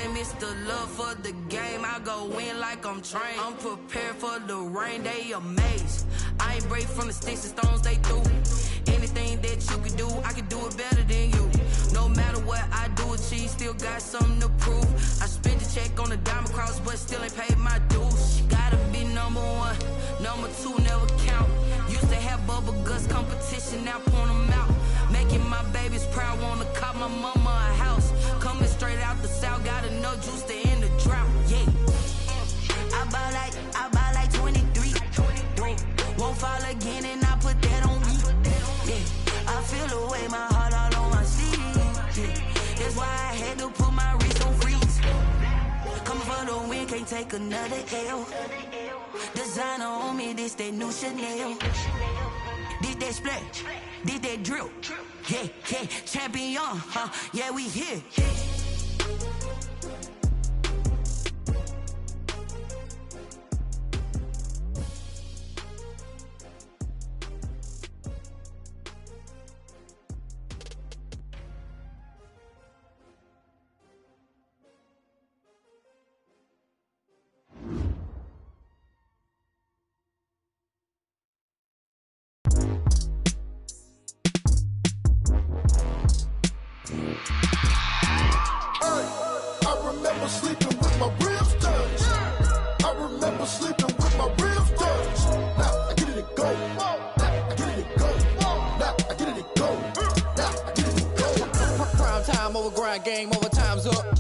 name, it's the love for the game. I go in like I'm trained. I'm prepared for the rain, they amazed. I ain't break from the sticks and stones they threw. Anything that you can do, I can do it better than you. No matter what I do, achieve, still got something to prove. I spent the check on the diamond cross, but still ain't paid my dues. Gotta be number one, number two never count. Used to have bubble guts competition, now point them out. Making my babies proud, wanna cop my mama a house. Coming straight out the south, got enough juice to end the drought. Yeah, I buy like 23. Won't fall again, and I put that on me. Yeah, I feel the way, my heart all on my sleeve. Yeah, that's why I had to put my wrist on freeze. Coming for the win, can't take another L. Designer on me, this that new Chanel. This that splash, this that drill. Yeah, yeah, champion, huh? Yeah, we here. Game over, time's up.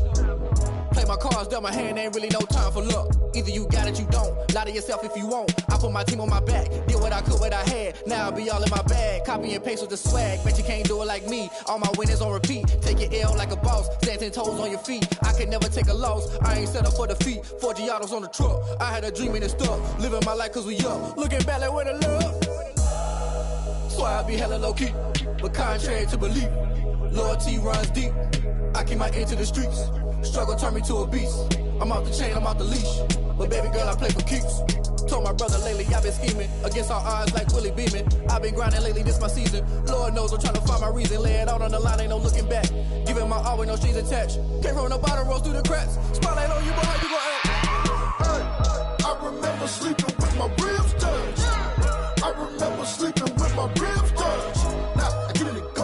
Play my cards, dealt my hand, ain't really no time for luck. Either you got it, you don't. Lie to yourself if you won't. I put my team on my back, did what I could, what I had. Now I'll be all in my bag, copy and paste with the swag. Bet you can't do it like me. All my winners on repeat. Take your L like a boss, stand 10 toes on your feet. I can never take a loss, I ain't set up for defeat. 4 Giottos on the truck, I had a dream and it stuck. Living my life cause we up, looking back like where the love. So I be hella low key, but contrary to belief, loyalty runs deep. I keep my ear to the streets. Struggle turned me to a beast. I'm off the chain, I'm off the leash. But baby girl, I play for keeps. Told my brother lately, I've been scheming against all odds like Willie Beeman. I've been grinding lately, this my season. Lord knows I'm trying to find my reason. Lay it out on the line, ain't no looking back. Giving my all with no strings attached. Came from the bottom, rose through the cracks. Spotlight on you, but how you gon' act? Hey, I remember sleeping with my ribs touched. I remember sleeping with my ribs touched. Now I get it and go.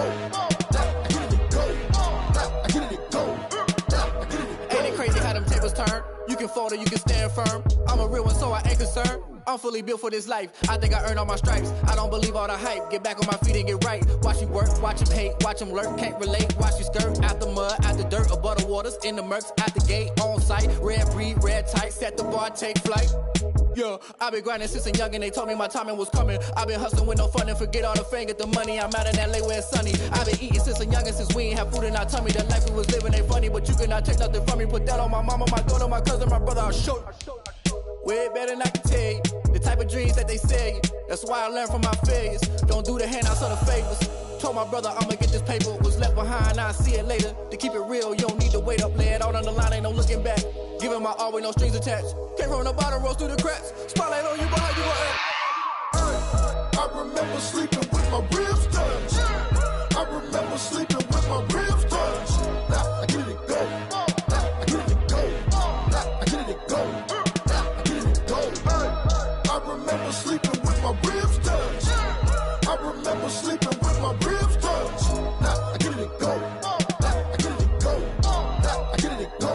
Turn. You can fold or you can stand firm. I'm a real one, so I ain't concerned. I'm fully built for this life. I think I earned all my stripes. I don't believe all the hype. Get back on my feet and get right. Watch you work, watch him hate, watch him lurk. Can't relate, watch you skirt. Out the mud, out the dirt, above the waters, in the murks, out the gate, on site. Red breed, red tight, set the bar, take flight. Yeah, I've been grinding since a young and they told me my timing was coming. I've been hustling with no fun and forget all the fame, get the money. I'm out in LA where it's sunny. I've been eating since a young and since we ain't have food in our tummy. The life we was living ain't funny, but you cannot take nothing from me. Put that on my mama, my daughter, my cousin, my brother, I'll show you. Way better than I can tell you. The type of dreams that they sell you. That's why I learned from my failures. Don't do the handouts or the favors. Told my brother I'ma get this paper. Was left behind, I'll see it later. To keep it real, you don't need to wait up. Lay it out on the line, ain't no looking back. Giving my all with no strings attached. Came from the bottom, rose through the cracks. Spotlight on you, but how you gon' act? Hey, I remember sleeping with my ribs touched. I remember sleeping with my ribs touched. Now I get it and go. Now I get it and go. Now I get it and go. Now I get it and go. Hey, I remember sleeping with my ribs touched. I remember sleeping with my ribs touched. Now I get it and go. Now I get it and go. Now I get it and go.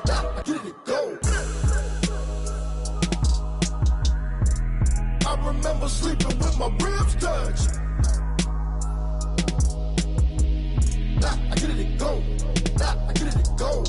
Now I get it and go. I remember sleeping with my ribs touched. Nah, I get it and go. Nah, I get it and go.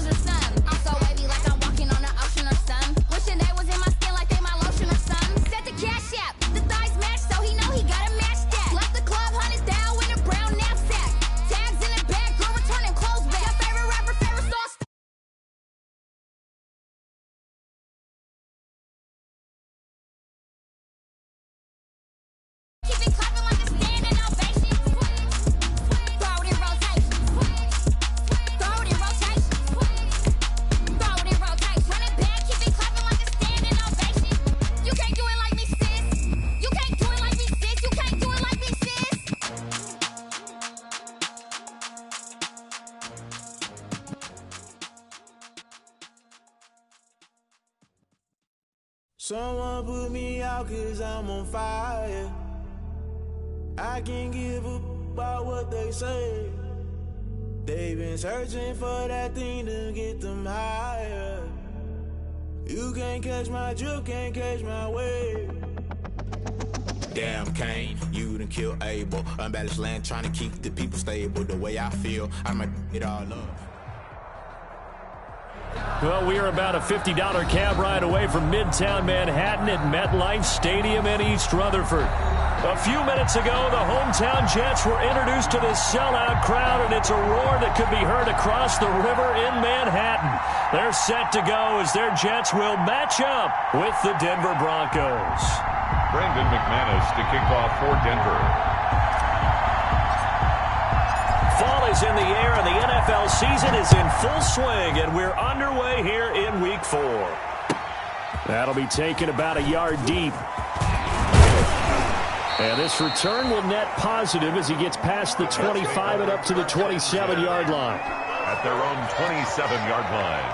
clothes or something. I'm so wavy like I'm walking on the ocean or something. Wishing they was in my skin like they my lotion or something. Set the cash app, the thighs match, so he know he got a match that. Left the club, hundreds down with a brown knapsack. Tags in the bag, girl returning clothes back. Your favorite rapper, favorite song. Keep it clapping like a standing ovation. Throw it in rotation. Throw it in rotation. Throw it in rotation. Run it back, keep it clapping like a standing ovation. You can't do it like me, sis. You can't do it like me, sis. You can't do it like me, sis. Someone put me out 'cause I'm on fire. I can't give a about what they say. They've been searching for that thing to get them higher. You can't catch my drift, can't catch my wave. Damn Kane, you done kill Abel. Unbalanced land, trying to keep the people stable. The way I feel, I might it all up. Well, we are about a $50 cab ride away from Midtown Manhattan at MetLife Stadium in East Rutherford. A few minutes ago, the hometown Jets were introduced to this sellout crowd, and it's a roar that could be heard across the river in Manhattan. They're set to go as their Jets will match up with the Denver Broncos. Brandon McManus to kick off for Denver. Fall is in the air, and the NFL season is in full swing, and we're underway here in Week 4. That'll be taken about a yard deep. And this return will net positive as he gets past the 25 and up to the 27-yard line. At their own 27-yard line.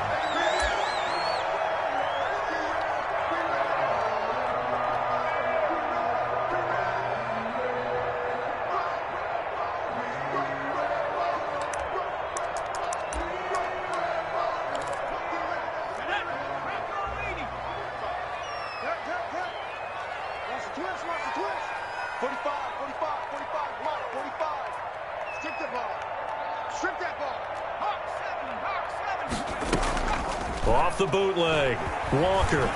Off the bootleg, Walker.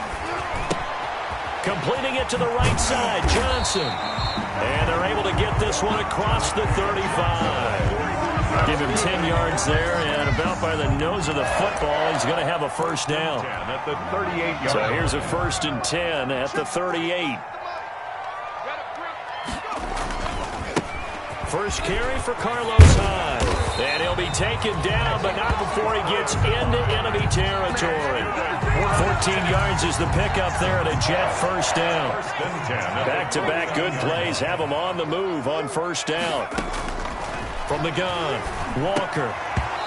Completing it to the right side, Johnson. And they're able to get this one across the 35. Give him 10 yards there, and about by the nose of the football, he's going to have a first down. At the 38-yard. So here's a 1st and 10 at the 38. First carry for Carlos Hyde. And he'll be taken down, but not before he gets into enemy territory. 14 yards is the pickup there at a Jet first down. Back-to-back good plays have him on the move on first down. From the gun, Walker.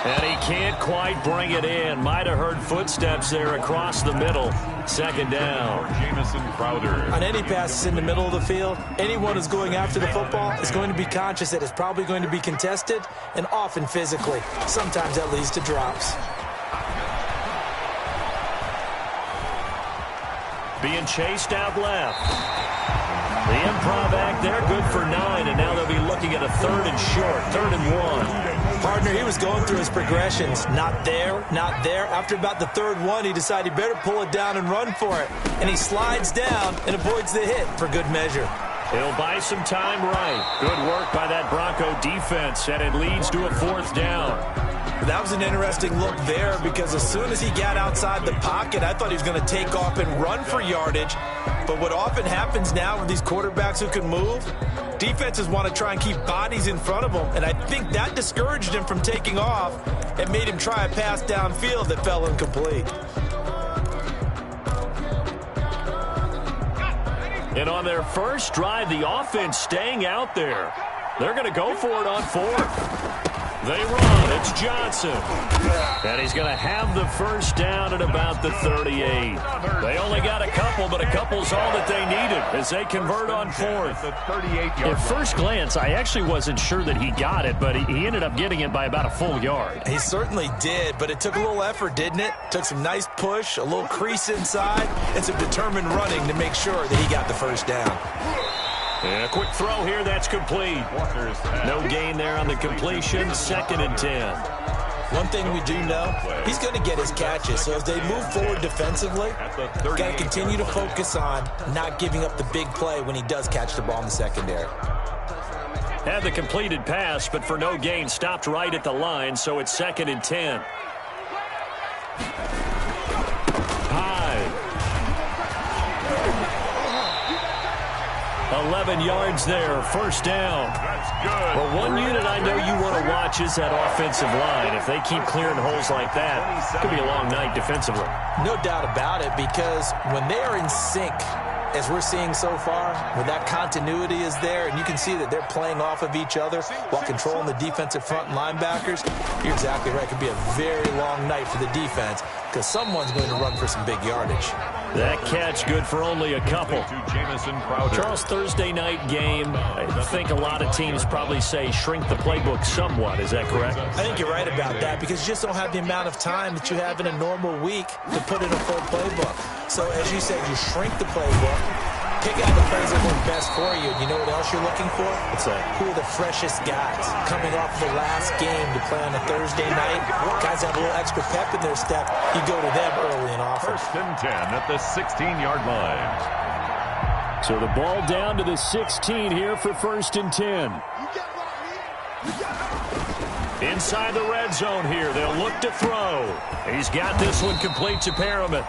And he can't quite bring it in. Might have heard footsteps there across the middle. Second down. Jamison Crowder. On any passes in the middle of the field, anyone who's going after the football is going to be conscious that it's probably going to be contested and often physically. Sometimes that leads to drops. Being chased out left. The improv act there, good for 9, and now they'll be looking at a 3rd and short, 3rd and 1. Partner, he was going through his progressions. Not there, not there. After about the 3rd one, he decided he better pull it down and run for it. And he slides down and avoids the hit for good measure. He'll buy some time right. Good work by that Bronco defense, and it leads to a 4th down. That was an interesting look there because as soon as he got outside the pocket, I thought he was going to take off and run for yardage. But what often happens now with these quarterbacks who can move, defenses want to try and keep bodies in front of them, and I think that discouraged him from taking off and made him try a pass downfield that fell incomplete. And on their first drive, the offense staying out there. They're going to go for it on 4th. They run. It's Johnson. And he's going to have the first down at about the 38. They only got a couple, but a couple's all that they needed as they convert on 4th. At first glance, I actually wasn't sure that he got it, but he ended up getting it by about a full yard. He certainly did, but it took a little effort, didn't it? Took some nice push, a little crease inside, and some determined running to make sure that he got the first down. And a quick throw here, that's complete. No gain there on the completion, 2nd and 10. One thing we do know, he's going to get his catches. So as they move forward defensively, got to continue to focus on not giving up the big play when he does catch the ball in the secondary. Had the completed pass, but for no gain, stopped right at the line, so it's 2nd and 10. High. 11 yards there, first down. That's good. Well, one unit I know you want to watch is that offensive line. If they keep clearing holes like that, it could be a long night defensively. No doubt about it, because when they are in sync, as we're seeing so far, when that continuity is there, and you can see that they're playing off of each other while controlling the defensive front linebackers, you're exactly right. It could be a very long night for the defense because someone's going to run for some big yardage. That catch good for only a couple. To Charles, Thursday night game, I think a lot of teams probably say shrink the playbook somewhat. Is that correct? I think you're right about that because you just don't have the amount of time that you have in a normal week to put in a full playbook. So as you said, you shrink the playbook, pick out the plays that work best for you. You know what else you're looking for? What's that? Who are the freshest guys coming off the last game to play on a Thursday night? Guys have a little extra pep in their step. You go to them early and often. 1st and 10 at the 16-yard line. So the ball down to the 16 here for 1st and 10. Inside the red zone here. They'll look to throw. He's got this one complete to Perriman.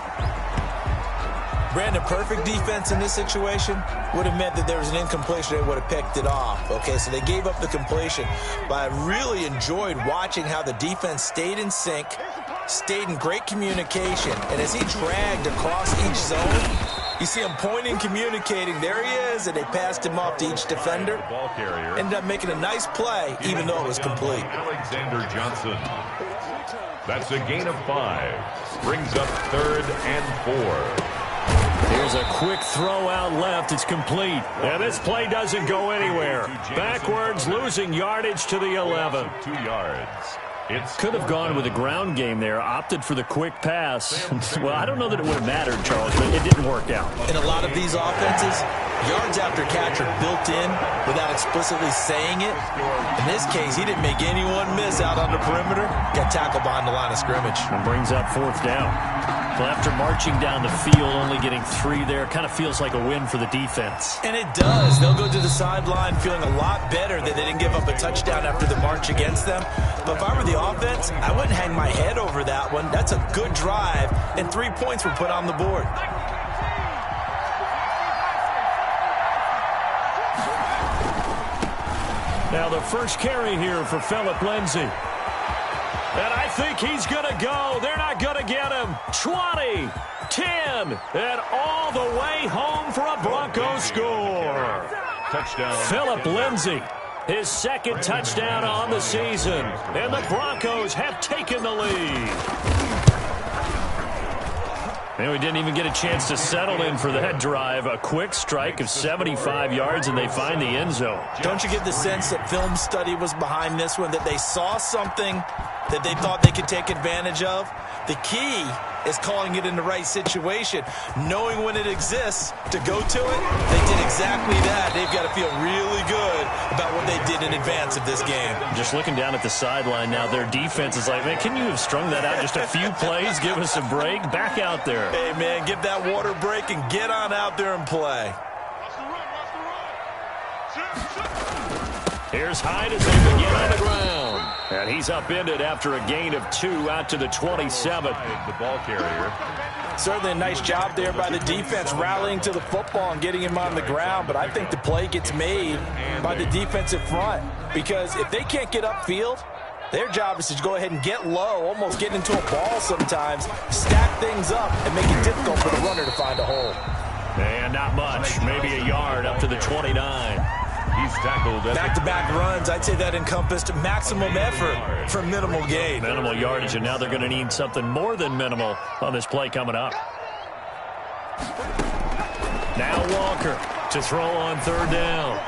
Brandon, perfect defense in this situation would have meant that there was an incompletion. They would have picked it off. Okay, so they gave up the completion. But I really enjoyed watching how the defense stayed in sync, stayed in great communication. And as he dragged across each zone, you see him pointing, communicating. There he is, and they passed him off to each defender. Ball carrier. Ended up making a nice play, even though it was complete. Alexander Johnson. That's a gain of 5. Brings up 3rd and 4. Here's a quick throw out left. It's complete. And this play doesn't go anywhere. Backwards, losing yardage to the 11. 2 yards. Could have gone with a ground game there, opted for the quick pass. Well, I don't know that it would have mattered, Charles, but it didn't work out. In a lot of these offenses, yards after catch are built in without explicitly saying it. In this case, he didn't make anyone miss out on the perimeter. Got tackled behind the line of scrimmage. And brings up 4th down. Well, after marching down the field, only getting 3 there, kind of feels like a win for the defense. And it does. They'll go to the sideline feeling a lot better that they didn't give up a touchdown after the march against them. But if I were the offense, I wouldn't hang my head over that one. That's a good drive, and 3 points were put on the board. Now the first carry here for Phillip Lindsay. And I think he's going to go. They're not going to get him. 20, 10, and all the way home for a Broncos score. Touchdown. Phillip Lindsay, his 2nd touchdown on the season. And the Broncos have taken the lead. And we didn't even get a chance to settle in for that drive. A quick strike of 75 yards, and they find the end zone. Don't you get the sense that film study was behind this one, that they saw something that they thought they could take advantage of? The key is calling it in the right situation, knowing when it exists to go to it. They did exactly that. They've got to feel really good about what they did in advance of this game. Just looking down at the sideline now, their defense is like, man, can you have strung that out just a few plays? Give us a break. Back out there. Hey, man, give that water break and get on out there and play. Here's Hyde as they begin on the ground. And he's upended after a gain of 2 out to the 27. The ball carrier. Certainly a nice job there by the defense rallying to the football and getting him on the ground. But I think the play gets made by the defensive front. Because if they can't get upfield, their job is to go ahead and get low, almost get into a ball sometimes, stack things up, and make it difficult for the runner to find a hole. And not much, maybe a yard up to the 29. He's tackled. Back-to-back runs, I'd say that encompassed maximum effort for minimal gain. Minimal yardage, and now they're going to need something more than minimal on this play coming up. Now Walker to throw on 3rd down.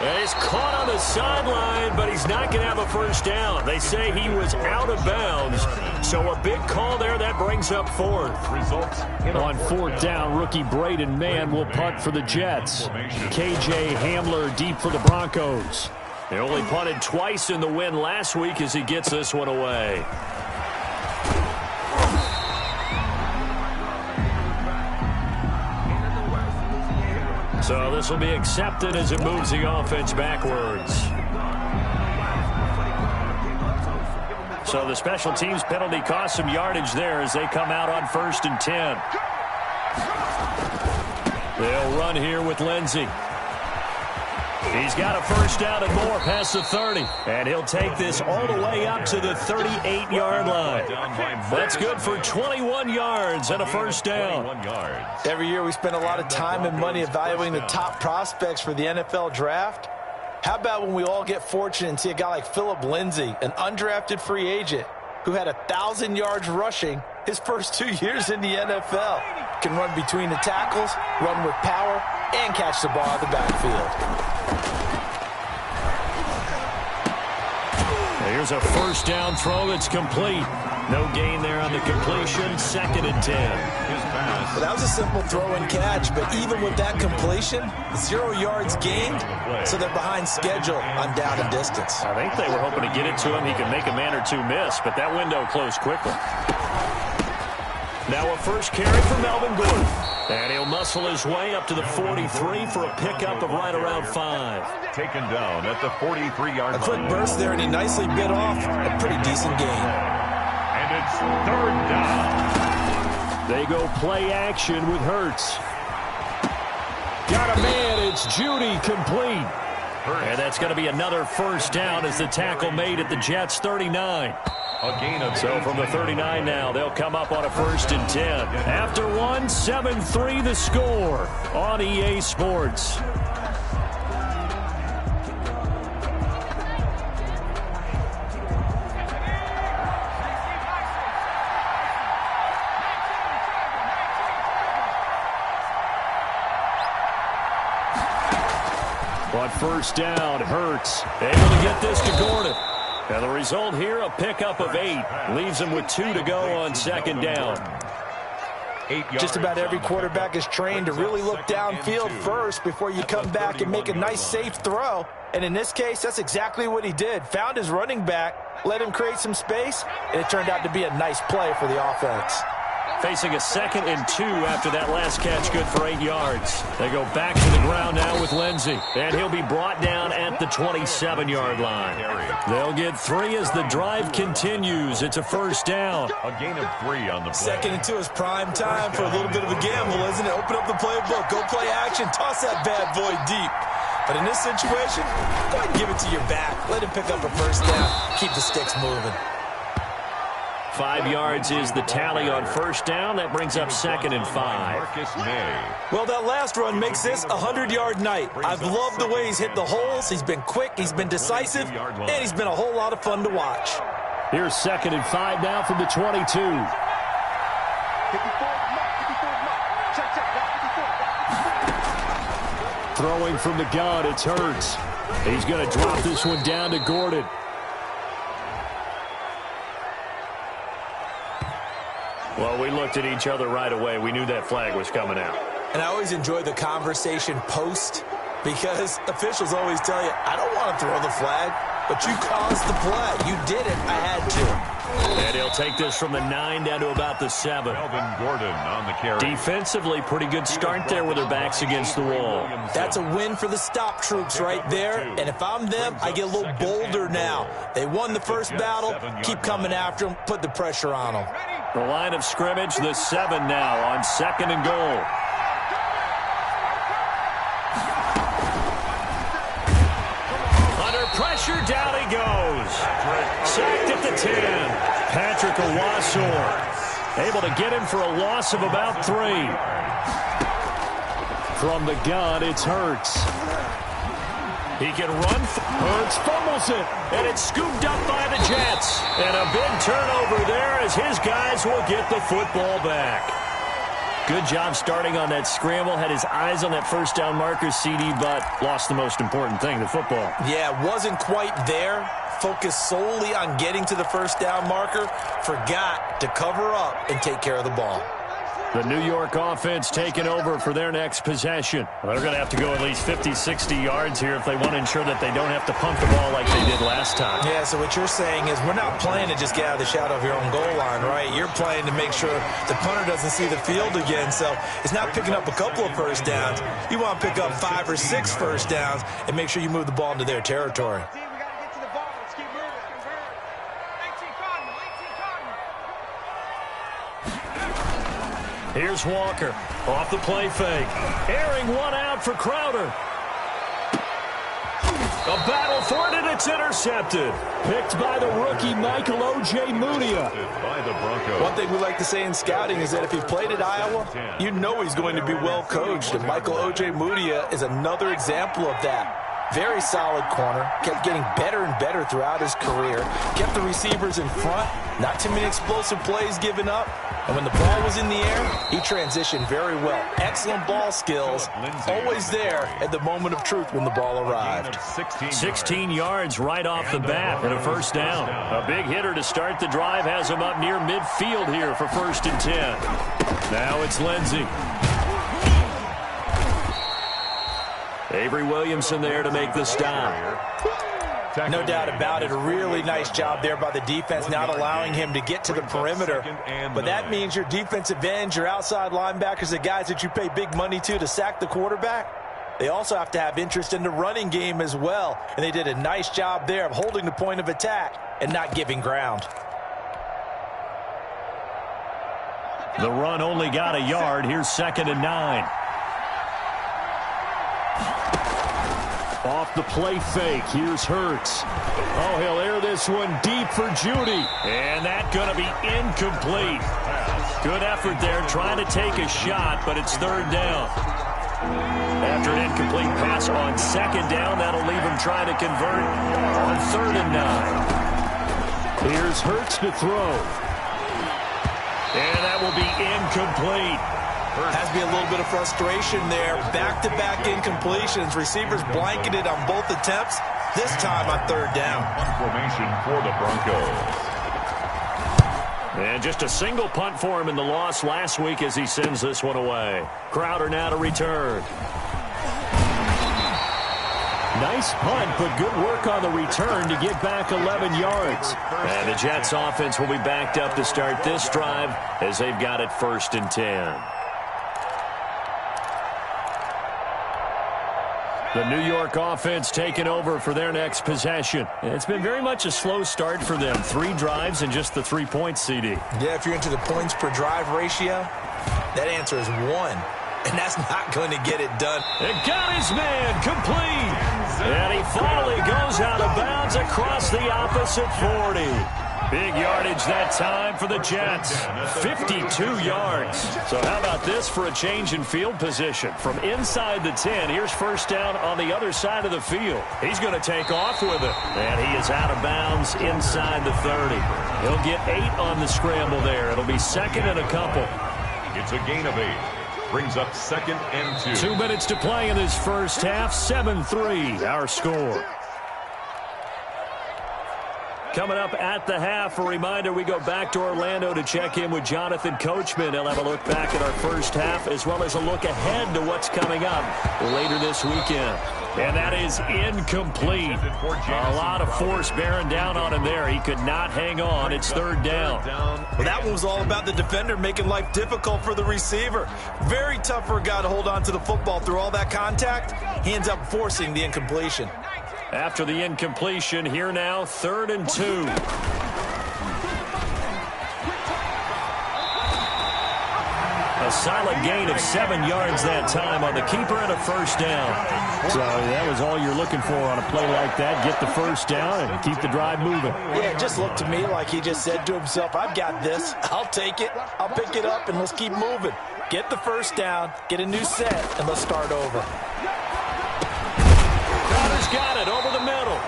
And he's caught on the sideline, but he's not going to have a first down. They say he was out of bounds. So a big call there. That brings up 4th. Results on 4th down, rookie Braden Mann will punt for the Jets. KJ Hamler deep for the Broncos. He only punted twice in the win last week as he gets this one away. So this will be accepted as it moves the offense backwards. So the special teams penalty cost some yardage there as they come out on 1st and 10. They'll run here with Lindsey. He's got a first down and more past the 30. And he'll take this all the way up to the 38-yard line. That's good for 21 yards and a first down. Every year we spend a lot of time and money evaluating the top prospects for the NFL draft. How about when we all get fortunate and see a guy like Phillip Lindsay, an undrafted free agent who had 1,000 yards rushing his first 2 years in the NFL. Can run between the tackles, run with power, and catch the ball out of the backfield. Here's a first down throw that's complete. No gain there on the completion. 2nd and 10. Well, that was a simple throw and catch, but even with that completion, 0 yards gained, so they're behind schedule on down and distance. I think they were hoping to get it to him. He could make a man or two miss, but that window closed quickly. Now a first carry for Melvin Gordon. And he'll muscle his way up to the 43 for a pickup of right around 5. Taken down at the 43-yard line. A quick burst there, and he nicely bit off a pretty decent gain. And it's 3rd down. They go play action with Hurts. Got a man, it's Judy, complete. And that's going to be another first down as the tackle made at the Jets' 39. So from the 39 now, they'll come up on a 1st and 10. After one, 7-3 the score on EA Sports. On 1st down, Hurts able to get this to Gordon. And the result here, a pickup of 8. Leaves him with 2 to go on 2nd down. Just about every quarterback is trained to really look downfield first before you come back and make a nice, safe throw. And in this case, that's exactly what he did. Found his running back, let him create some space, and it turned out to be a nice play for the offense. Facing a 2nd and 2 after that last catch, good for 8 yards. They go back to the ground now with Lindsey, and he'll be brought down at the 27-yard line. They'll get 3 as the drive continues. It's a first down. A gain of 3 on the play. 2nd and 2 is prime time for a little bit of a gamble, isn't it? Open up the playbook, go play action, toss that bad boy deep. But in this situation, go ahead and give it to your back. Let him pick up a first down. Keep the sticks moving. 5 yards is the tally on 1st down. That brings up 2nd and 5. Well, that last run makes this a 100-yard night. I've loved the way he's hit the holes. He's been quick, he's been decisive, and he's been a whole lot of fun to watch. Here's 2nd and 5 now from the 22. Throwing from the gun, it's Hurts. He's going to drop this one down to Gordon. Well, we looked at each other right away. We knew that flag was coming out. And I always enjoy the conversation post because officials always tell you, I don't want to throw the flag, but you caused the play. You did it. I had to. And he'll take this from the 9 down to about the 7. Melvin Gordon on the carry. Defensively, pretty good start there with their backs against the wall. That's a win for the stop troops right there. And if I'm them, I get a little bolder now. They won the first battle. Keep coming after them. Put the pressure on them. The line of scrimmage, the 7 now on 2nd and goal. Under pressure, down he goes. Sacked at the 10. Patrick Owasor able to get him for a loss of about 3. From the gun, it's Hurts. He can run. Hurts fumbles it, and it's scooped up by the Jets. And a big turnover there as his guys will get the football back. Good job starting on that scramble. Had his eyes on that first down marker, CD, but lost the most important thing, the football. Yeah, wasn't quite there. Focused solely on getting to the first down marker. Forgot to cover up and take care of the ball. The New York offense taking over for their next possession. Well, they're going to have to go at least 50, 60 yards here if they want to ensure that they don't have to punt the ball like they did last time. Yeah, so what you're saying is we're not playing to just get out of the shadow of your own goal line, right? You're playing to make sure the punter doesn't see the field again. So it's not picking up a couple of first downs. You want to pick up 5 or 6 first downs and make sure you move the ball into their territory. Here's Walker off the play fake. Airing one out for Crowder. A battle for it, and it's intercepted. Picked by the rookie Michael Ojemudia. One thing we like to say in scouting is that if he played at Iowa, you know he's going to be well coached. And Michael Ojemudia is another example of that. Very solid corner, kept getting better and better throughout his career, kept the receivers in front, not too many explosive plays given up, and when the ball was in the air, he transitioned very well. Excellent ball skills, always there at the moment of truth when the ball arrived. 16 yards right off the bat and a first down. A big hitter to start the drive has him up near midfield here for 1st and 10. Now it's Lindsey. Avery Williamson there to make the stop. No doubt about it. A really nice job there by the defense, not allowing him to get to the perimeter. But that means your defensive ends, your outside linebackers, the guys that you pay big money to sack the quarterback, they also have to have interest in the running game as well. And they did a nice job there of holding the point of attack and not giving ground. The run only got a yard. Here's 2nd and 9. Off the play fake, here's Hurts. Oh, he'll air this one deep for Judy. And that's going to be incomplete. Good effort there, trying to take a shot, but it's 3rd down. After an incomplete pass on 2nd down, that'll leave him trying to convert on 3rd and 9. Here's Hurts to throw. And that will be incomplete. Has to be a little bit of frustration there. Back-to-back incompletions. Receivers blanketed on both attempts. This time on 3rd down. Formation for the Broncos. And just a single punt for him in the loss last week as he sends this one away. Crowder now to return. Nice punt, but good work on the return to get back 11 yards. And the Jets offense will be backed up to start this drive as they've got it 1st and 10. The New York offense taking over for their next possession. It's been very much a slow start for them. 3 drives and just the 3 points, CD. Yeah, if you're into the points per drive ratio, that answer is 1. And that's not going to get it done. It got his man complete. And he finally goes out of bounds across the opposite 40. Big yardage that time for the Jets. 52 yards. So how about this for a change in field position? From inside the 10, here's 1st down on the other side of the field. He's going to take off with it. And he is out of bounds inside the 30. He'll get 8 on the scramble there. It'll be 2nd and a couple. It's a gain of 8. Brings up 2nd and 2. 2 minutes to play in this first half. 7-3, our score. Coming up at the half, a reminder, we go back to Orlando to check in with Jonathan Coachman. He'll have a look back at our first half as well as a look ahead to what's coming up later this weekend. And that is incomplete. A lot of force bearing down on him there. He could not hang on. It's 3rd down. Well, that one was all about the defender making life difficult for the receiver. Very tough for a guy to hold on to the football through all that contact. He ends up forcing the incompletion. After the incompletion, here now, 3rd and 2. A solid gain of 7 yards that time on the keeper and a 1st down. So that was all you're looking for on a play like that. Get the 1st down and keep the drive moving. Yeah, it just looked to me like he just said to himself, I've got this. I'll take it. I'll pick it up, and let's keep moving. Get the 1st down, get a new set, and let's start over. Got it over the middle.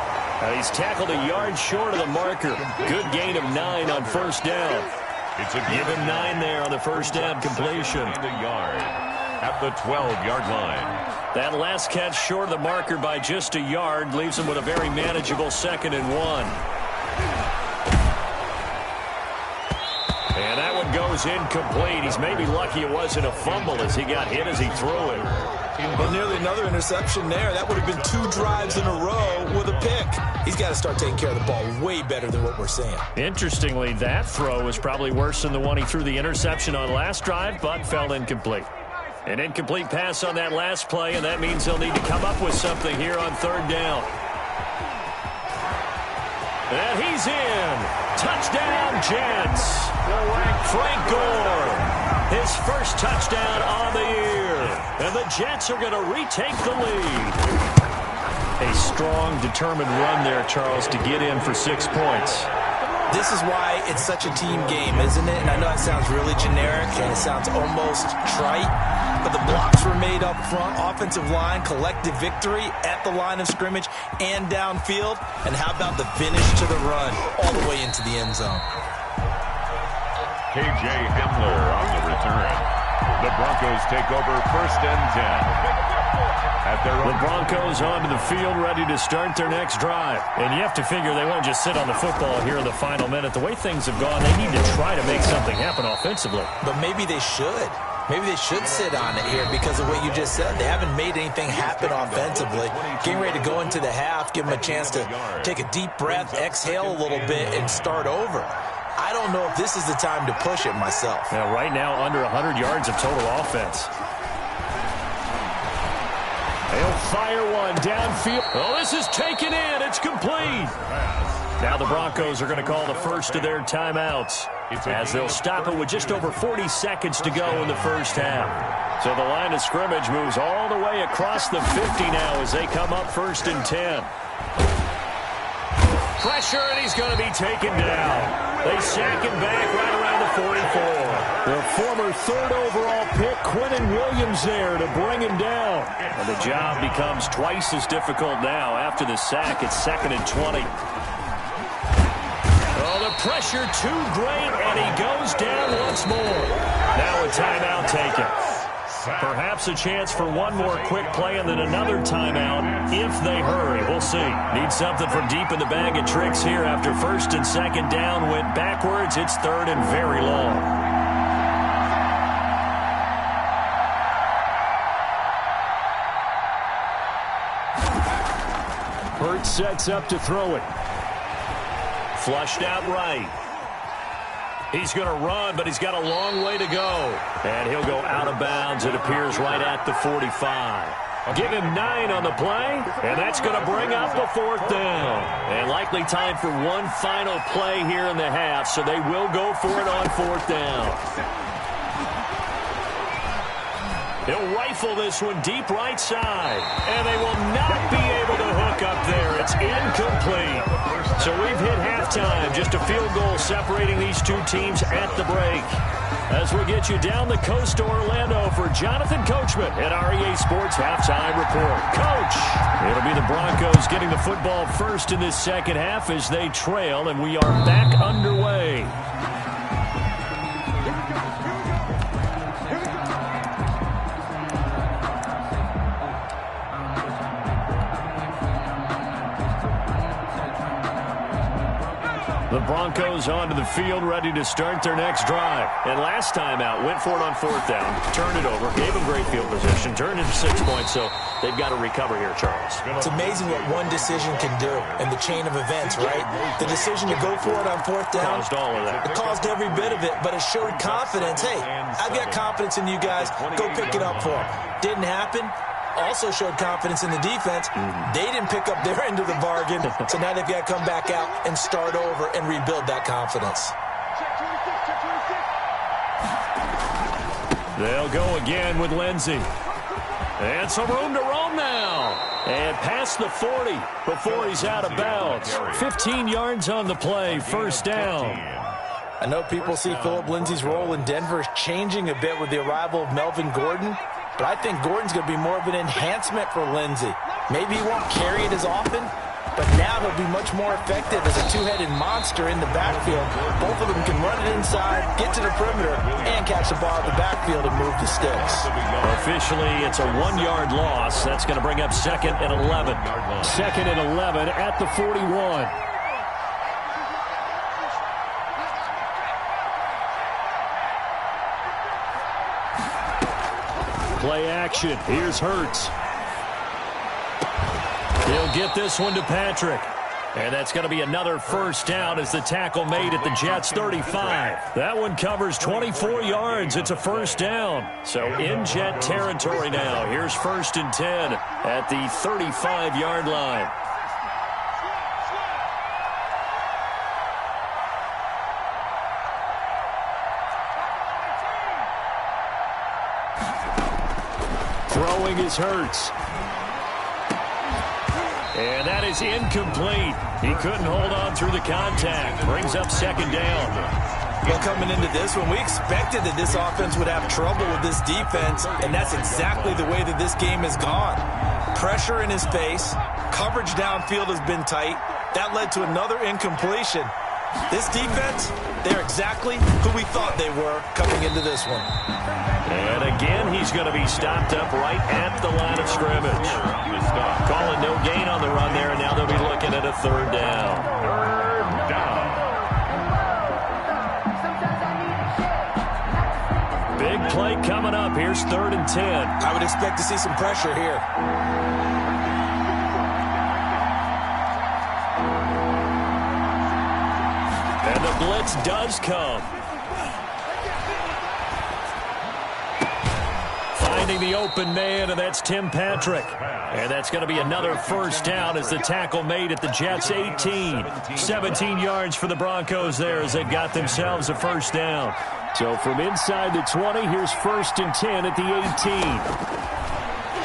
He's tackled a yard short of the marker. Good gain of 9 on 1st down. Give him 9 there on the 1st down completion. A yard at the 12-yard line. That last catch short of the marker by just a yard leaves him with a very manageable 2nd and 1. And that one goes goes incomplete. He's maybe lucky it wasn't a fumble as he got hit as he threw it. Well, nearly another interception there. That would have been 2 drives in a row with a pick. He's got to start taking care of the ball way better than what we're seeing. Interestingly, that throw was probably worse than the one he threw the interception on last drive, but fell incomplete. An incomplete pass on that last play, and that means they'll need to come up with something here on 3rd down. And he's in. Touchdown, Jets. Frank Gore, his first touchdown on the year. And the Jets are going to retake the lead. A strong, determined run there, Charles, to get in for 6 points. This is why it's such a team game, isn't it? And I know that sounds really generic and it sounds almost trite, but the blocks were made up front, offensive line, collective victory at the line of scrimmage and downfield. And how about the finish to the run all the way into the end zone? K.J. Hamler on the return. The Broncos take over 1st and 10. The Broncos onto the field, ready to start their next drive. And you have to figure they won't just sit on the football here in the final minute. The way things have gone, they need to try to make something happen offensively. But maybe they should. Maybe they should sit on it here because of what you just said. They haven't made anything happen offensively. Getting ready to go into the half, give them a chance to take a deep breath, exhale a little bit, and start over. I don't know if this is the time to push it myself. Now, right now, under 100 yards of total offense. They'll fire one downfield. Oh, this is taken in. It's complete. Now the Broncos are going to call the first of their timeouts as they'll stop it with just over 40 seconds to go in the first half. So the line of scrimmage moves all the way across the 50 now as they come up 1st and 10. Pressure, and he's going to be taken down. They sack him back right around the 44. The former 3rd overall pick, Quentin Williams, there to bring him down. And the job becomes twice as difficult now. After the sack, it's 2nd and 20. Oh, the pressure too great, and he goes down once more. Now a timeout taken. Perhaps a chance for one more quick play and then another timeout if they hurry. We'll see. Need something from deep in the bag of tricks here after 1st and 2nd down. Went backwards. It's 3rd and very long. Hurts sets up to throw it. Flushed out right. He's going to run, but he's got a long way to go. And he'll go out of bounds, it appears, right at the 45. Give him 9 on the play, and that's going to bring up the 4th down. And likely time for one final play here in the half, so they will go for it on 4th down. He'll rifle this one deep right side, and they will not be able to hook up there. It's incomplete. So we've hit halftime. Just a field goal separating these two teams at the break. As we get you down the coast to Orlando for Jonathan Coachman at REA Sports Halftime Report. Coach, it'll be the Broncos getting the football first in this second half as they trail, and we are back underway. The Broncos onto the field, ready to start their next drive. And last time out, went for it on 4th down, turned it over, gave them great field position, turned into 6 points, so they've got to recover here, Charles. It's amazing what one decision can do in the chain of events, right? The decision to go for it on 4th down. Caused all of that. It caused every bit of it, but it showed confidence. Hey, I've got confidence in you guys. Go pick it up for them. Didn't happen. Also showed confidence in the defense. They didn't pick up their end of the bargain, so now they've got to come back out and start over and rebuild that confidence. They'll go again with Lindsey. And some room to roam now. And past the 40 before he's out of bounds. 15 yards on the play, 1st down. I know people see Phillip Lindsay's role in Denver changing a bit with the arrival of Melvin Gordon, but I think Gordon's going to be more of an enhancement for Lindsay. Maybe he won't carry it as often, but now he'll be much more effective as a two-headed monster in the backfield. Both of them can run it inside, get to the perimeter, and catch the ball in the backfield and move the sticks. Officially, it's a 1-yard loss. That's going to bring up 2nd and 11. 2nd and 11 at the 41. Play action. Here's Hurts. He'll get this one to Patrick. And that's going to be another first down as the tackle made at the Jets' 35. That one covers 24 yards. It's a first down. So in Jet territory now. Here's 1st and 10 at the 35-yard line. Throwing is Hurts. And that is incomplete. He couldn't hold on through the contact. Brings up 2nd down. Well, coming into this one, we expected that this offense would have trouble with this defense, and that's exactly the way that this game has gone. Pressure in his face. Coverage downfield has been tight. That led to another incompletion. This defense, they're exactly who we thought they were coming into this one. And again, he's going to be stopped up right at the line of scrimmage. Calling no gain on the run there, and now they'll be looking at a 3rd down. 3rd down. Big play coming up. Here's 3rd and 10. I would expect to see some pressure here. And the blitz does come. Finding the open man, and that's Tim Patrick. And that's going to be another first down as the tackle made at the Jets' 18. 17 yards for the Broncos there as they got themselves a first down. So from inside the 20, here's 1st and 10 at the 18.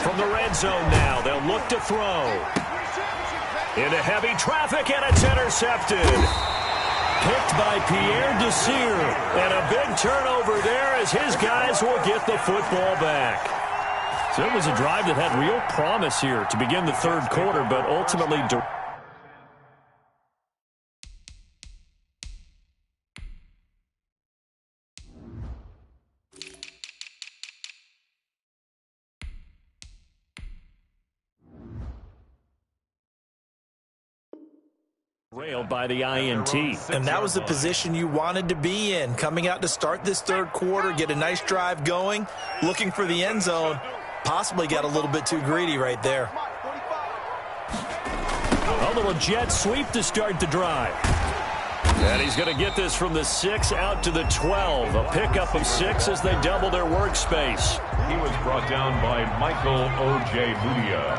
From the red zone now, they'll look to throw. Into heavy traffic, and it's intercepted. Picked by Pierre Desir. And a big turnover there as his guys will get the football back. So it was a drive that had real promise here to begin the 3rd quarter, but ultimately... railed by the INT. And that was the position you wanted to be in. Coming out to start this 3rd quarter, get a nice drive going, looking for the end zone. Possibly got a little bit too greedy right there. A little jet sweep to start the drive. And he's going to get this from the 6 out to the 12. A pickup of 6 as they double their workspace. He was brought down by Michael O.J. Mudia.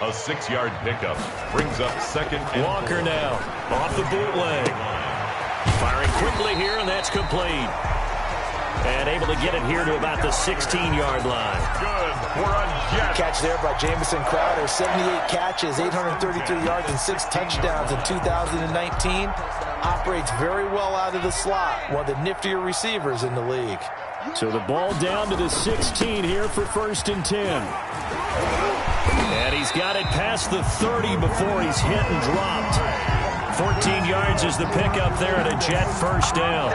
A 6-yard pickup brings up 2nd and Walker now off the bootleg. Firing quickly here, and that's complete. And able to get it here to about the 16-yard line. Good for a Jet. Catch there by Jamison Crowder. 78 catches, 833 yards, and 6 touchdowns in 2019. Operates very well out of the slot. One of the niftier receivers in the league. So the ball down to the 16 here for 1st and 10. And he's got it past the 30 before he's hit and dropped. 14 yards is the pickup there at a Jet first down.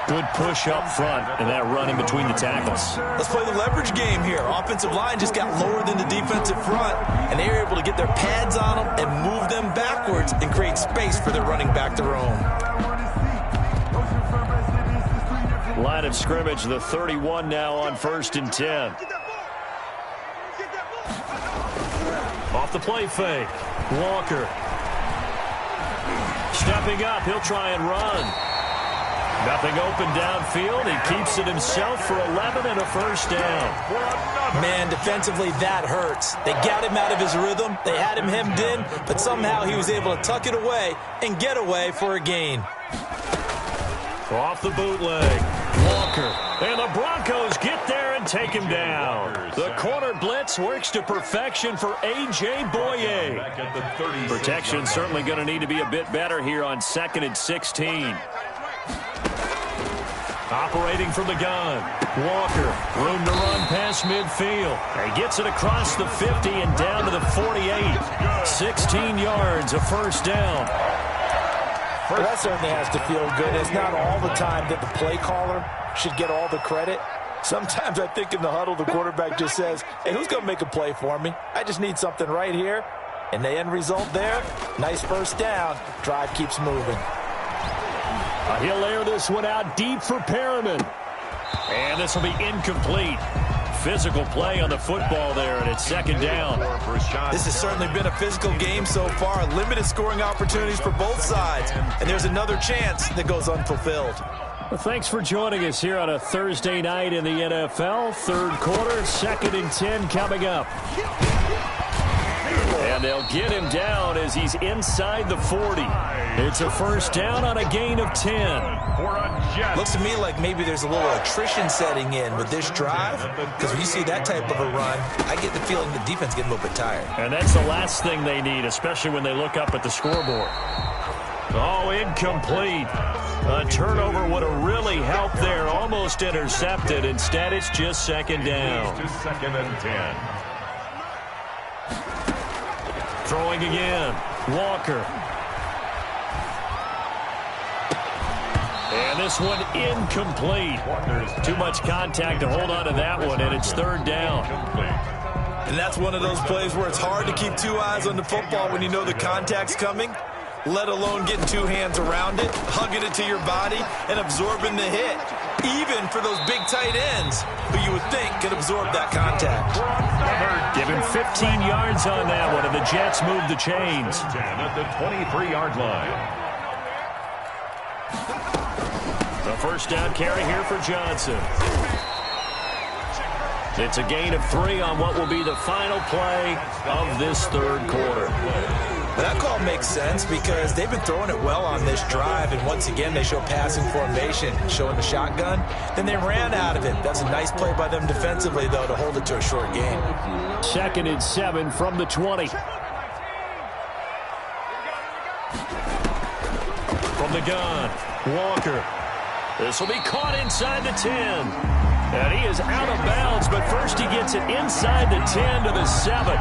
Good push up front and that run in between the tackles. Let's play the leverage game here. Offensive line just got lower than the defensive front, and they were able to get their pads on them and move them backwards and create space for their running back to roam. Line of scrimmage, the 31 now on 1st and 10. Off the play fake. Walker. Stepping up, he'll try and run. Nothing open downfield. He keeps it himself for 11 and a first down. Man, defensively, that hurts. They got him out of his rhythm. They had him hemmed in, but somehow he was able to tuck it away and get away for a gain. Off the bootleg. Walker. And the Broncos get there and take him down. The corner blitz works to perfection for A.J. Boye. Protection certainly going to need to be a bit better here on 2nd and 16. Operating from the gun. Walker, room to run past midfield. He gets it across the 50 and down to the 48. 16 yards, a first down. Well, that certainly has to feel good. It's not all the time that the play caller should get all the credit. Sometimes I think in the huddle, the quarterback just says, hey, who's going to make a play for me? I just need something right here. And the end result there, nice first down. Drive keeps moving. He'll air this one out deep for Perriman. And this will be incomplete. physical play on the football there, and it's second down. This has certainly been a physical game so far. Limited scoring opportunities for both sides, and there's another chance that goes unfulfilled. Well, thanks for joining us here on a Thursday night in the NFL. Third quarter, 2nd and 10 coming up. And they'll get him down as he's inside the 40. It's a first down on a gain of 10. Looks to me like maybe there's a little attrition setting in with this drive, because when you see that type of a run, I get the feeling the defense getting a little bit tired. And that's the last thing they need, especially when they look up at the scoreboard. Oh, incomplete. A turnover would have really helped there. Almost intercepted. Instead, it's just second down. To 2nd and 10. Throwing again. Walker. And this one incomplete. Too much contact to hold on to that one, and it's third down. And that's one of those plays where it's hard to keep two eyes on the football when you know the contact's coming, let alone getting two hands around it, hugging it to your body, and absorbing the hit, even for those big tight ends who you would think could absorb that contact. Given 15 yards on that one, and the Jets move the chains. 10 at the 23-yard line. The first down carry here for Johnson. It's a gain of 3 on what will be the final play of this third quarter. That call makes sense because they've been throwing it well on this drive, and once again they show passing formation, showing the shotgun. Then they ran out of it. That's a nice play by them defensively, though, to hold it to a short gain. 2nd and 7 from the 20. From the gun, Walker. This will be caught inside the 10. And he is out of bounds, but first he gets it inside the 10 to the 7.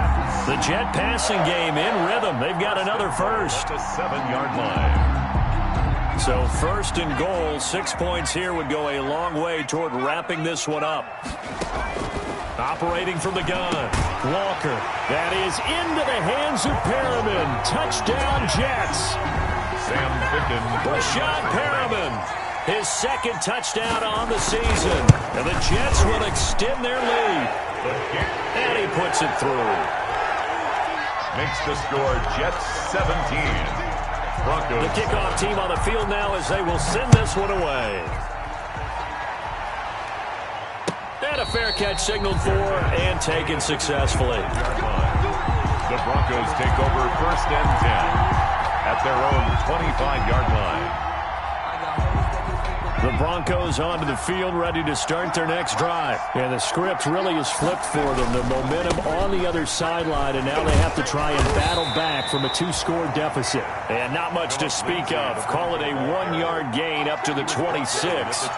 The Jet passing game in rhythm. They've got another first. The 7-yard line. So first and goal, 6 points here would go a long way toward wrapping this one up. Operating from the gun, Walker. That is into the hands of Perriman. Touchdown, Jets. Sam Ficken. Brashad Perriman. His second touchdown on the season. And the Jets will extend their lead. And he puts it through. Makes the score Jets 17. Broncos. The kickoff team on the field now as they will send this one away. And a fair catch signaled for and taken successfully. The Broncos take over 1st and 10 at their own 25-yard line. The Broncos onto the field, ready to start their next drive. And the script really is flipped for them. The momentum on the other sideline, and now they have to try and battle back from a 2-score deficit. And not much to speak of. Call it a 1-yard gain up to the 26.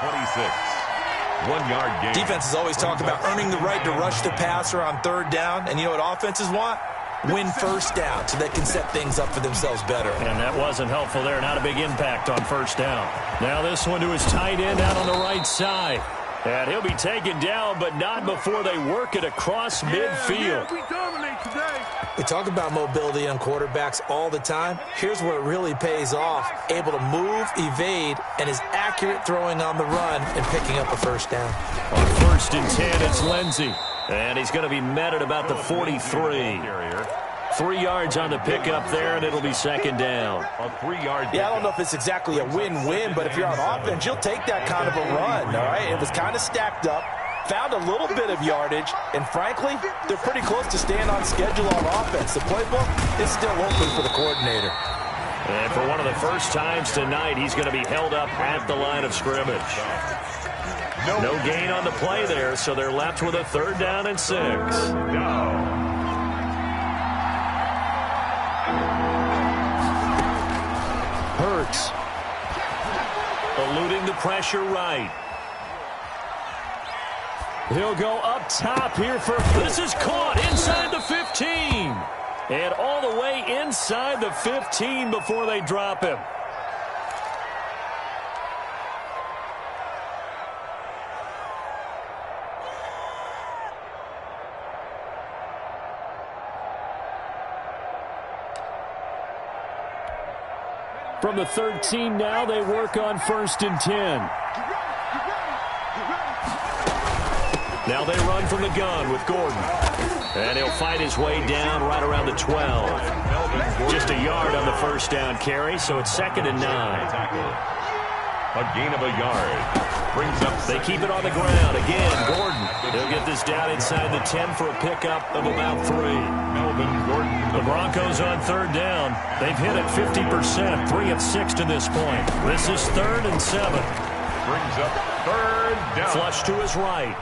1-yard gain. Defenses always talk about earning the right to rush the passer on 3rd down. And you know what offenses want? Win first down so they can set things up for themselves better. And that wasn't helpful there. Not a big impact on first down. Now this one to his tight end out on the right side. And he'll be taken down, but not before they work it across midfield. We dominate today. We talk about mobility on quarterbacks all the time. Here's where it really pays off. Able to move, evade, and is accurate throwing on the run and picking up a first down. On 1st and 10, it's Lindsey. And he's going to be met at about the 43. 3 yards on the pickup there, and it'll be second down. A 3-yard. Yeah, I don't know if it's exactly a win-win, but if you're on offense, you'll take that kind of a run, all right? It was kind of stacked up, found a little bit of yardage, and frankly, they're pretty close to staying on schedule on offense. The playbook is still open for the coordinator. And for one of the first times tonight, he's going to be held up at the line of scrimmage. No gain on the play there, so they're left with a 3rd down and 6. Hurts. Eluding the pressure right. He'll go up top here for... This is caught inside the 15. And all the way inside the 15 before they drop him. From the 13 now, they work on 1st and 10. Now they run from the gun with Gordon. And he'll fight his way down right around the 12. Just a yard on the first down carry, so it's 2nd and 9. A gain of a yard. Brings up. They keep it on the ground. Again, Gordon. He'll get this down inside the 10 for a pickup of about 3. Melvin Gordon. The Broncos on 3rd down. They've hit it 50%, 3 of 6 to this point. This is 3rd and 7. Brings up 3rd down. Flush to his right.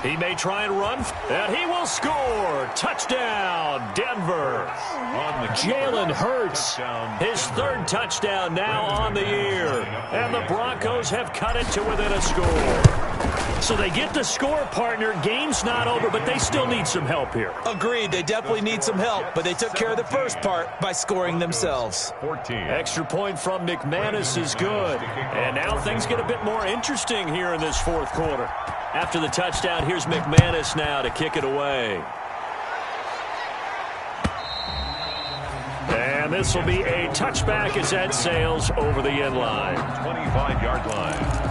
He may try and run, and he will score. Touchdown, Denver. Jalen Hurts, his 3rd touchdown now on the year. And the Broncos have cut it to within a score. So they get the score, partner. Game's not over, but they still need some help here. Agreed. They definitely need some help, but they took care of the first part by scoring themselves. 14. Extra point from McManus is good. And now things get a bit more interesting here in this 4th quarter. After the touchdown, here's McManus now to kick it away. And this will be a touchback as that sails over the end line. 25-yard line.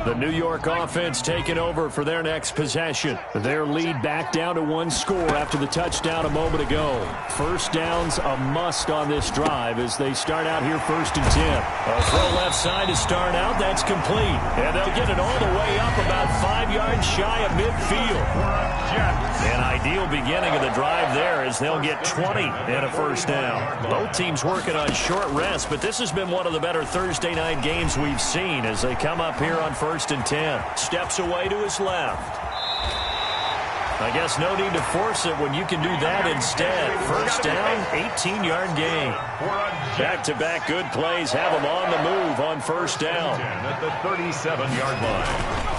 The New York offense taking over for their next possession. Their lead back down to 1 score after the touchdown a moment ago. First down's a must on this drive as they start out here 1st and 10. A throw left side to start out. That's complete. And they'll get it all the way up about 5 yards shy of midfield. An ideal beginning of the drive there as they'll get 20 and a first down. Both teams working on short rest, but this has been one of the better Thursday night games we've seen as they come up here on 1st and 10. Steps away to his left. I guess no need to force it when you can do that instead. First down, 18-yard gain. Back-to-back good plays have them on the move on first down. At the 37-yard line.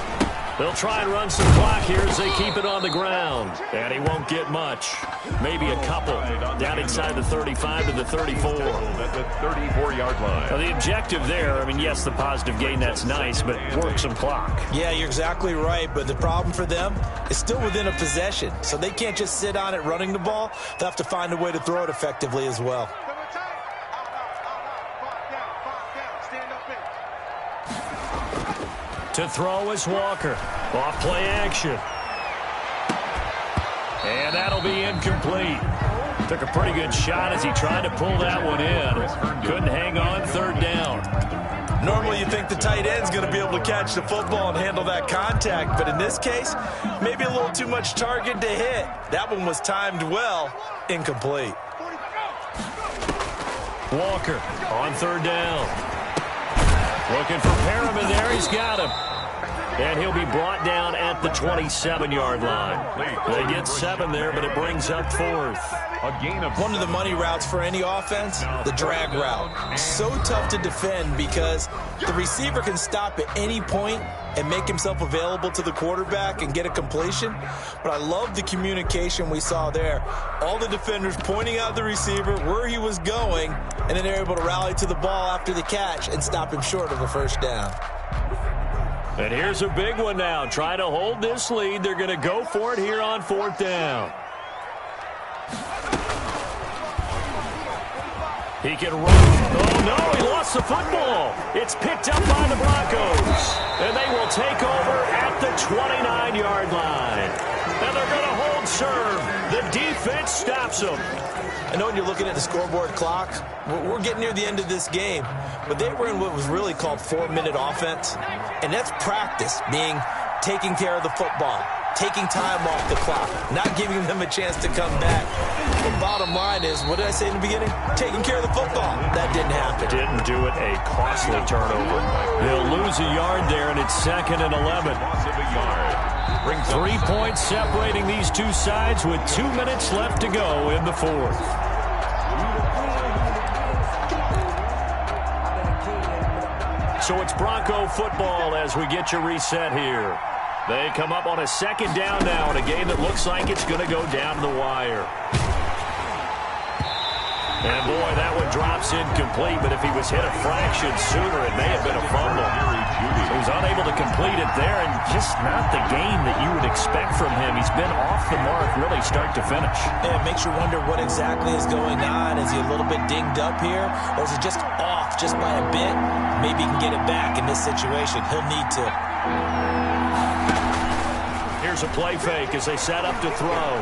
They'll try and run some clock here as they keep it on the ground. And he won't get much. Maybe a couple. Down inside the 35 to the 34. At the 34-yard line. Now the objective there, I mean, yes, the positive gain, that's nice, but work some clock. Yeah, you're exactly right, but the problem for them is still within a possession. So they can't just sit on it running the ball. They'll have to find a way to throw it effectively as well. To throw is Walker. Off play action. And that'll be incomplete. Took a pretty good shot as he tried to pull that one in. Couldn't hang on 3rd down. Normally you think the tight end's going to be able to catch the football and handle that contact, but in this case, maybe a little too much target to hit. That one was timed well. Incomplete. Walker on 3rd down. Looking for Perriman there. He's got him. And he'll be brought down at the 27-yard line. They get 7 there, but it brings up 4th. A gain of one of the money routes for any offense, the drag route. So tough to defend because the receiver can stop at any point and make himself available to the quarterback and get a completion. But I love the communication we saw there. All the defenders pointing out the receiver, where he was going, and then they're able to rally to the ball after the catch and stop him short of a first down. And here's a big one now. Trying to hold this lead. They're going to go for it here on 4th down. He can run. Oh, no, he lost the football. It's picked up by the Broncos. And they will take over at the 29-yard line. And they're going to hold serve. The defense stops them. I know when you're looking at the scoreboard clock, we're getting near the end of this game, but they were in what was really called 4-minute offense, and that's practice, meaning taking care of the football, taking time off the clock, not giving them a chance to come back. The bottom line is, what did I say in the beginning? Taking care of the football. That didn't happen. Didn't do it. A costly turnover. They'll lose a yard there, and it's 2nd and 11. 3 points separating these two sides with 2 minutes left to go in the 4th. So it's Bronco football as we get you reset here. They come up on a 2nd down now in a game that looks like it's going to go down to the wire. And boy, that one drops incomplete, but if he was hit a fraction sooner, it may have been a fumble. So he's unable to complete it there, and just not the game that you would expect from him. He's been off the mark really start to finish. And it makes you wonder what exactly is going on. Is he a little bit dinged up here, or is he just off just by a bit? Maybe he can get it back in this situation. He'll need to. Here's a play fake as they set up to throw.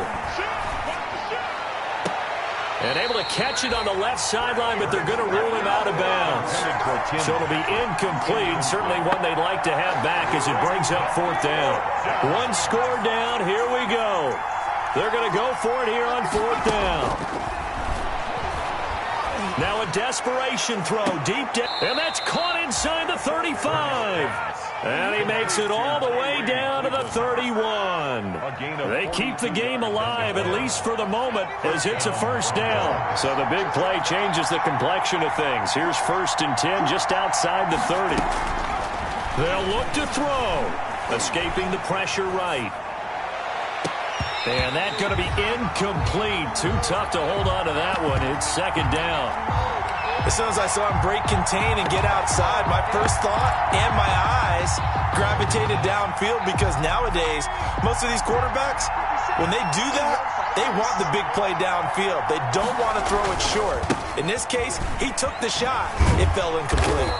And able to catch it on the left sideline, but they're going to rule him out of bounds. So it'll be incomplete. Certainly one they'd like to have back as it brings up 4th down. One score down. Here we go. They're going to go for it here on 4th down. Now a desperation throw deep down. And that's caught inside the 35. And he makes it all the way down to the 31. They keep the game alive, at least for the moment, as it's a 1st down. So the big play changes the complexion of things. Here's 1st and 10 just outside the 30. They'll look to throw. Escaping the pressure right. And that's going to be incomplete. Too tough to hold on to that one. It's 2nd down. As soon as I saw him break contain and get outside, my first thought and my eyes gravitated downfield, because nowadays, most of these quarterbacks, when they do that, they want the big play downfield. They don't want to throw it short. In this case, he took the shot. It fell incomplete.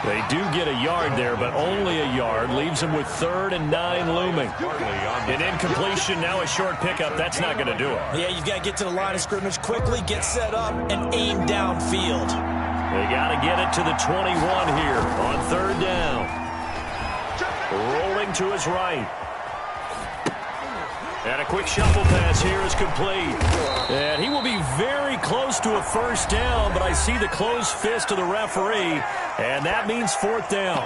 They do get a yard there, but only a yard. Leaves them with 3rd and 9 looming. An incompletion, now a short pickup. That's not going to do it. Yeah, you've got to get to the line of scrimmage quickly, get set up, and aim downfield. They got to get it to the 21 here on 3rd down. Rolling to his right. And a quick shuffle pass here is complete. And he will be very close to a 1st down, but I see the closed fist of the referee, and that means 4th down.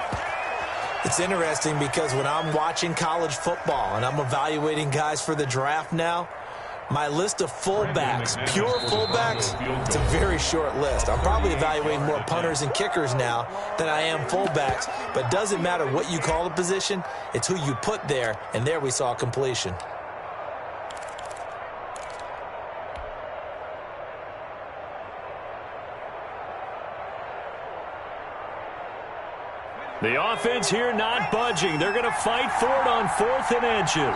It's interesting because when I'm watching college football and I'm evaluating guys for the draft now, my list of fullbacks, pure fullbacks, it's a very short list. I'm probably evaluating more punters and kickers now than I am fullbacks, but it doesn't matter what you call a position, it's who you put there, and there we saw completion. The offense here not budging. They're going to fight for it on 4th and inches.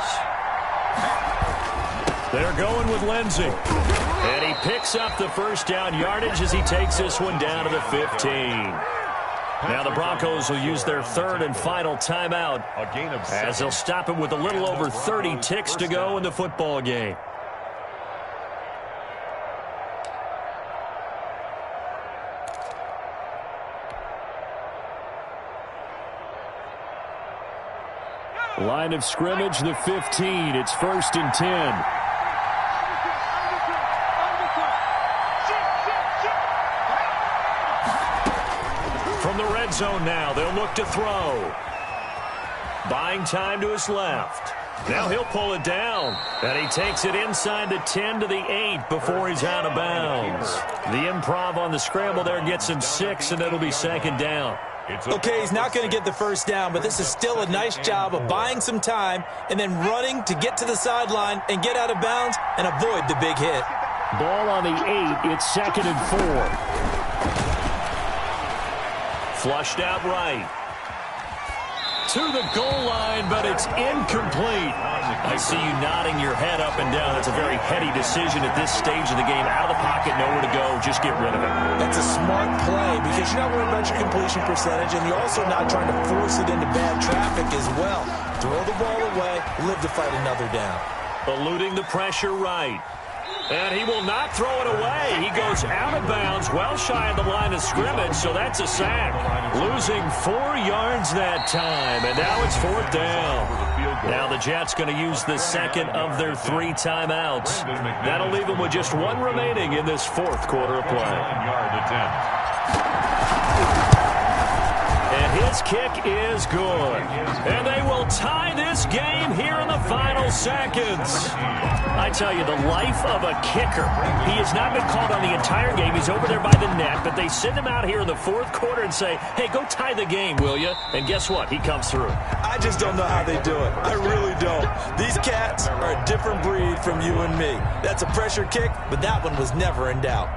They're going with Lindsey. And he picks up the 1st down yardage as he takes this one down to the 15. Now the Broncos will use their 3rd and final timeout as they'll stop it with a little over 30 ticks to go in the football game. Line of scrimmage, the 15. It's 1st and 10. From the red zone now, they'll look to throw. Buying time to his left. Now he'll pull it down. And he takes it inside the 10 to the 8 before he's out of bounds. The improv on the scramble there gets him 6, and it'll be 2nd down. Okay, he's not going to get the 1st down, but this is still a nice job of buying some time and then running to get to the sideline and get out of bounds and avoid the big hit. Ball on the 8. It's 2nd and 4. Flushed out right. To the goal line, but it's incomplete. I see you nodding your head up and down. That's a very heady decision at this stage of the game. Out of the pocket, nowhere to go. Just get rid of it. That's a smart play because you're not worried about your completion percentage, and you're also not trying to force it into bad traffic as well. Throw the ball away, live to fight another down. Eluding the pressure right. And he will not throw it away. He goes out of bounds, well shy of the line of scrimmage, so that's a sack. Losing 4 yards that time, and now it's 4th down. Now the Jets going to use the 2nd of their 3 timeouts. That'll leave them with just 1 remaining in this 4th quarter of play. And his kick is good. And they will tie this game here in the final seconds. I tell you, the life of a kicker. He has not been called on the entire game. He's over there by the net, but they send him out here in the 4th quarter and say, hey, go tie the game, will you? And guess what? He comes through. I just don't know how they do it. I really don't. These cats are a different breed from you and me. That's a pressure kick, but that one was never in doubt.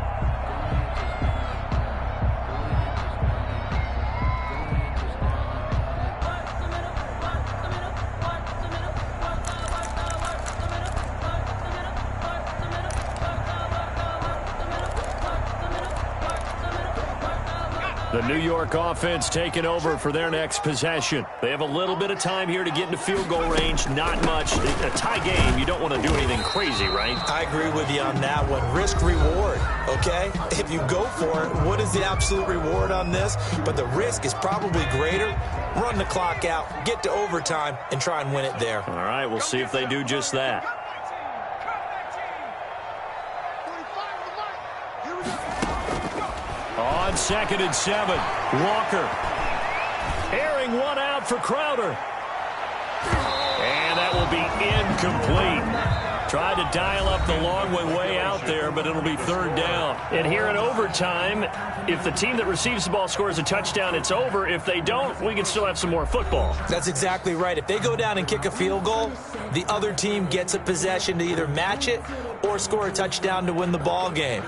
The New York offense taking over for their next possession. They have a little bit of time here to get into field goal range. Not much. A tie game, you don't want to do anything crazy, right? I agree with you on that one. Risk-reward, okay? If you go for it, what is the absolute reward on this? But the risk is probably greater. Run the clock out, get to overtime, and try and win it there. All right, we'll see if they do just that. On 2nd and 7, Walker. Airing one out for Crowder. And that will be incomplete. Tried to dial up the long way out there, but it'll be 3rd down. And here in overtime, if the team that receives the ball scores a touchdown, it's over. If they don't, we can still have some more football. That's exactly right. If they go down and kick a field goal, the other team gets a possession to either match it or score a touchdown to win the ball game.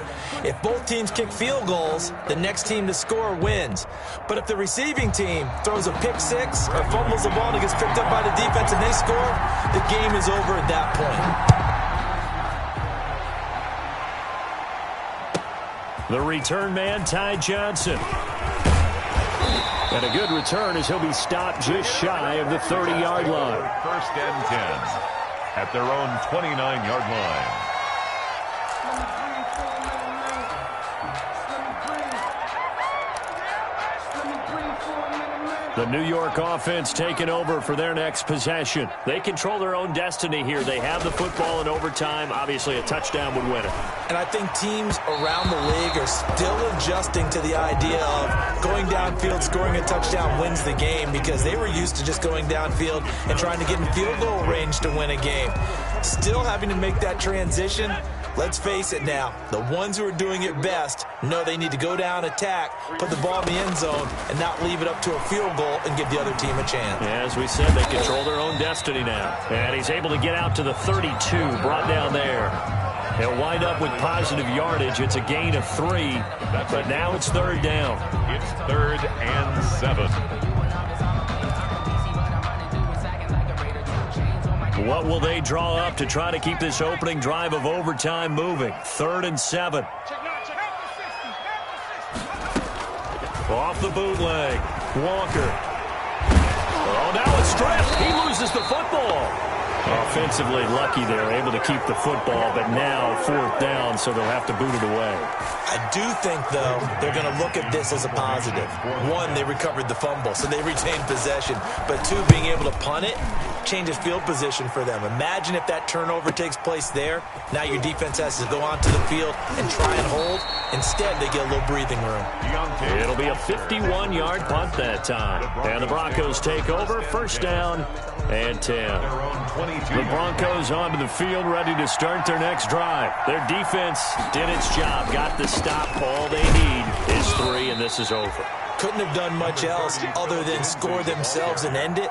If both teams kick field goals, the next team to score wins. But if the receiving team throws a pick six or fumbles the ball and it gets picked up by the defense and they score, the game is over at that point. The return man, Ty Johnson. And a good return as he'll be stopped just shy of the 30-yard line. 1st and 10 at their own 29-yard line. The New York offense taking over for their next possession. They control their own destiny here. They have the football in overtime. Obviously, a touchdown would win it. And I think teams around the league are still adjusting to the idea of going downfield, scoring a touchdown wins the game, because they were used to just going downfield and trying to get in field goal range to win a game. Still having to make that transition. Let's face it now, the ones who are doing it best know they need to go down, attack, put the ball in the end zone, and not leave it up to a field goal and give the other team a chance. As we said, they control their own destiny now. And he's able to get out to the 32, brought down there. He'll wind up with positive yardage. It's a gain of 3, but now it's 3rd down. It's 3rd and 7. What will they draw up to try to keep this opening drive of overtime moving? 3rd and 7. Off the bootleg. Walker. Oh, now it's stripped. He loses the football. Offensively lucky they're able to keep the football, but now 4th down, so they'll have to boot it away. I do think, though, they're going to look at this as a positive. 1, they recovered the fumble, so they retained possession. But 2, being able to punt it changes field position for them. Imagine if that turnover takes place there. Now your defense has to go onto the field and try and hold. Instead, they get a little breathing room. It'll be a 51-yard punt that time. And the Broncos take over. 1st down and 10. The Broncos onto the field, ready to start their next drive. Their defense did its job, got the stop. All they need is 3, and this is over. Couldn't have done much else other than score themselves and end it.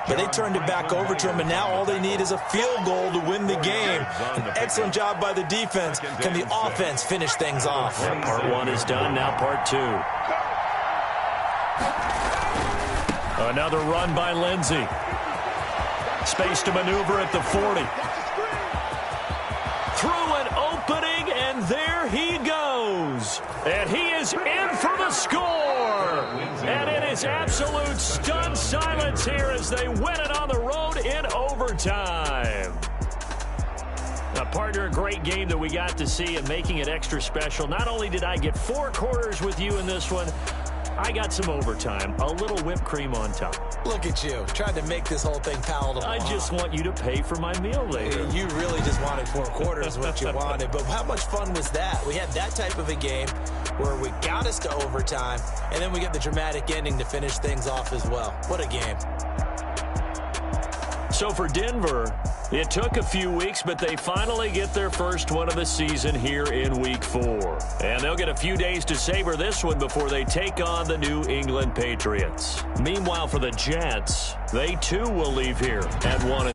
But they turned it back over to them, and now all they need is a field goal to win the game. An excellent job by the defense. Can the offense finish things off? And part 1 is done, now part 2. Another run by Lindsey. Space to maneuver at the 40. Through an opening, and there he goes. And he is in for the score. And it is absolute stunned silence here as they win it on the road in overtime. Now, partner, a great game that we got to see and making it extra special. Not only did I get 4 quarters with you in this one, I got some overtime, a little whipped cream on top. Look at you, trying to make this whole thing palatable. I just want you to pay for my meal later. You really just wanted 4 quarters, what you wanted. But how much fun was that? We had that type of a game where we got us to overtime, and then we get the dramatic ending to finish things off as well. What a game. So for Denver, it took a few weeks, but they finally get their first one of the season here in Week 4. And they'll get a few days to savor this one before they take on the New England Patriots. Meanwhile, for the Jets, they too will leave here at 1.